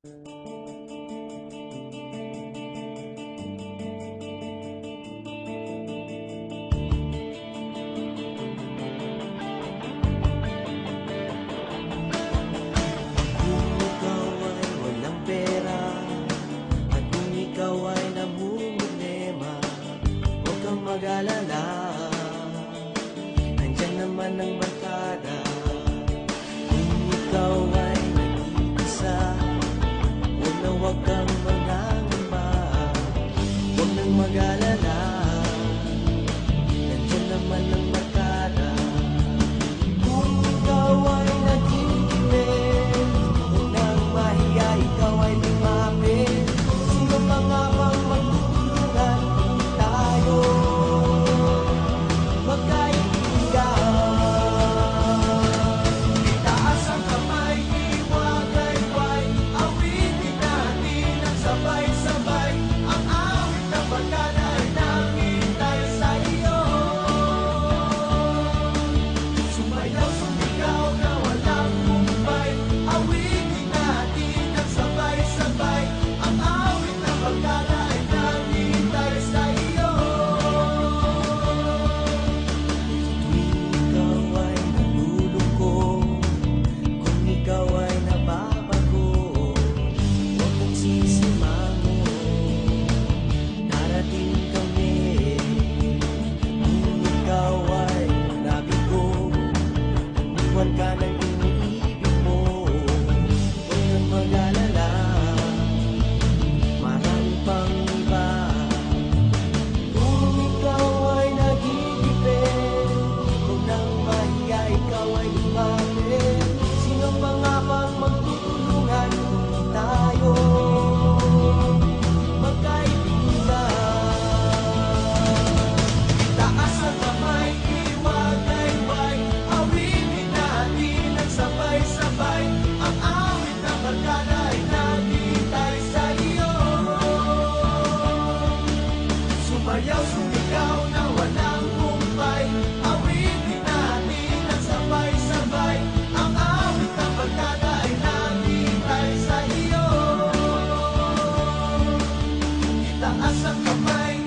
Kung ikaw ay walang pera at kung ikaw ay namumulema, huwag kang mag-alala, nandyan naman ang barkada. Kung ikaw ay nag-iisa, huwag kang mangangamba, huwag nang mag-alala, nandyan naman ang barkada. Kung ikaw ay nag-iinip, huwag nang mahiya, ikaw ay lumapit. Sino pa nga bang magtutulungan tayo magkaibigan? Itaas ang kamay, iwagayway, awitin natin ang sabay-sabay. Ang awit ng barkada ay nakintay sa iyo. Sumayaw, sumigaw na walang humpay, awitin natin ang sabay-sabay. Ang awit ng barkada ay nakintay sa iyo. Tuwing ikaw ay nalulungkot, kung ikaw ay nababago, huwag mong sisimangon, darating kami. Kung ikaw ay nabigo, umiwan ka ng iniibig mo, huwag kang mag-alala, marami pang iba. Kung ikaw ay nag-iipit, huwag nang mahiya, ikaw ay lumapit. Sino pa nga bang magtutulungan tayo magkaibigan? Taas ang kamay, iwagayway, awitin natin ang sabay-sabay. Ang awit ng barkada ay naghihintay sa iyo. Sumayaw, sumigaw na walang humpay, awitin natin ang sabay-sabay. Ang awit ng barkada ay naghihintay sa iyo. Itaas ang kamay,